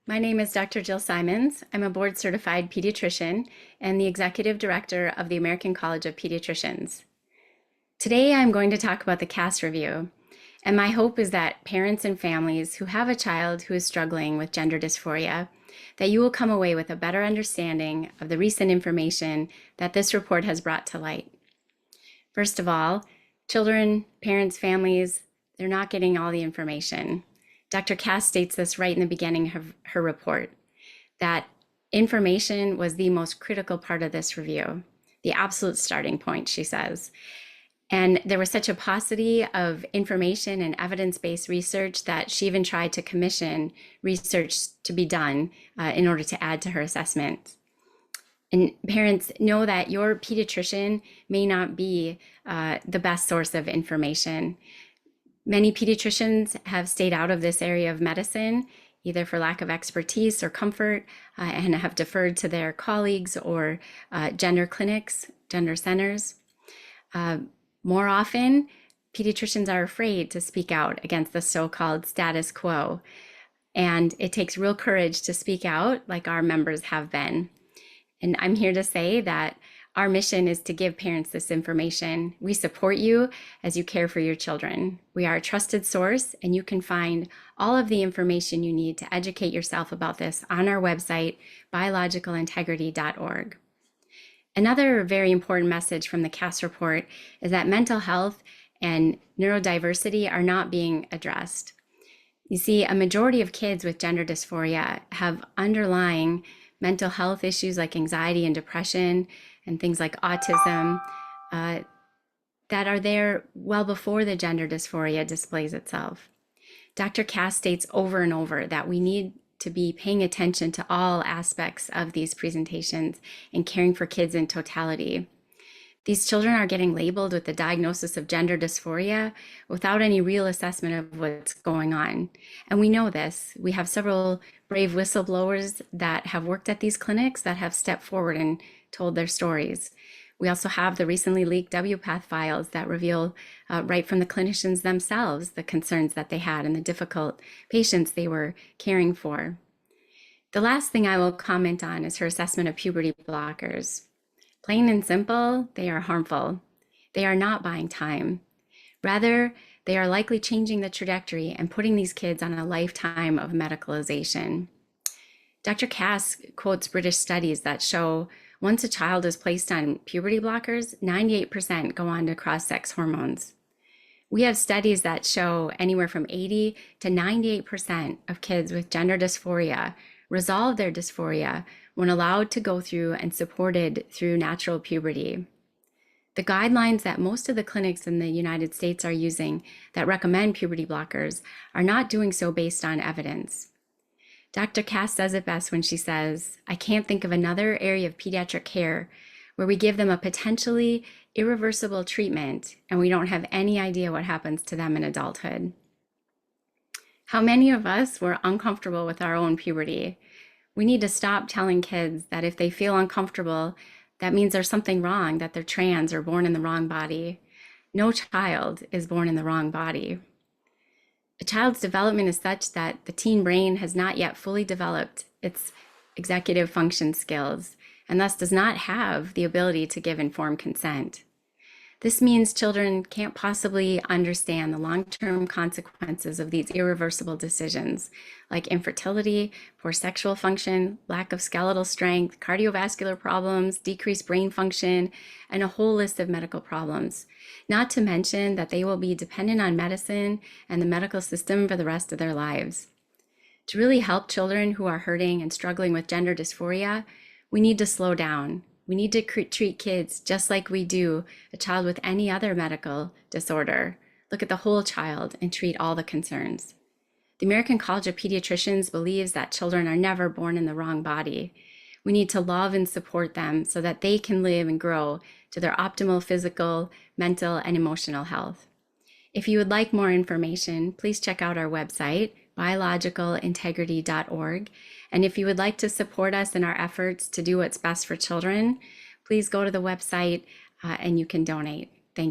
My name is Dr. Jill Simons. I'm a board certified pediatrician and the executive director of the American College of Pediatricians. Today, I'm going to talk about the CAS review. And my hope is that parents and families who have a child who is struggling with gender dysphoria, that you will come away with a better understanding of the recent information that this report has brought to light. First of all, children, parents, families, they're not getting all the information. Dr. Cass states this right in the beginning of her report, that information was the most critical part of this review, the absolute starting point, she says. And there was such a paucity of information and evidence-based research that she even tried to commission research to be done in order to add to her assessment. And parents, know that your pediatrician may not be the best source of information. Many pediatricians have stayed out of this area of medicine, either for lack of expertise or comfort, and have deferred to their colleagues or gender clinics, gender centers. More often, pediatricians are afraid to speak out against the so-called status quo. And it takes real courage to speak out, like our members have been. And I'm here to say that our mission is to give parents this information. We support you as you care for your children. We are a trusted source, and you can find all of the information you need to educate yourself about this on our website, biologicalintegrity.org. Another very important message from the CAS report is that mental health and neurodiversity are not being addressed. You see, a majority of kids with gender dysphoria have underlying mental health issues like anxiety and depression and things like autism that are there well before the gender dysphoria displays itself. Dr. Cass states over and over that we need to be paying attention to all aspects of these presentations and caring for kids in totality. These children are getting labeled with the diagnosis of gender dysphoria without any real assessment of what's going on. And we know this. We have several brave whistleblowers that have worked at these clinics that have stepped forward and told their stories. We also have the recently leaked WPATH files that reveal right from the clinicians themselves the concerns that they had and the difficult patients they were caring for. The last thing I will comment on is her assessment of puberty blockers. Plain and simple, they are harmful. They are not buying time. Rather, they are likely changing the trajectory and putting these kids on a lifetime of medicalization. Dr. Cass quotes British studies that show once a child is placed on puberty blockers, 98% go on to cross-sex hormones. We have studies that show anywhere from 80 to 98% of kids with gender dysphoria resolve their dysphoria when allowed to go through and supported through natural puberty. The guidelines that most of the clinics in the United States are using that recommend puberty blockers are not doing so based on evidence. Dr. Cass says it best when she says, "I can't think of another area of pediatric care where we give them a potentially irreversible treatment and we don't have any idea what happens to them in adulthood." How many of us were uncomfortable with our own puberty? We need to stop telling kids that if they feel uncomfortable, that means there's something wrong, that they're trans or born in the wrong body. No child is born in the wrong body. A child's development is such that the teen brain has not yet fully developed its executive function skills and thus does not have the ability to give informed consent. This means children can't possibly understand the long-term consequences of these irreversible decisions, like infertility, poor sexual function, lack of skeletal strength, cardiovascular problems, decreased brain function, and a whole list of medical problems. Not to mention that they will be dependent on medicine and the medical system for the rest of their lives. To really help children who are hurting and struggling with gender dysphoria, we need to slow down. We need to treat kids just like we do a child with any other medical disorder. Look at the whole child and treat all the concerns. The American College of Pediatricians believes that children are never born in the wrong body. We need to love and support them so that they can live and grow to their optimal physical, mental, and emotional health. If you would like more information, please check out our website, biologicalintegrity.org. And if you would like to support us in our efforts to do what's best for children, please go to the website and you can donate. Thank you.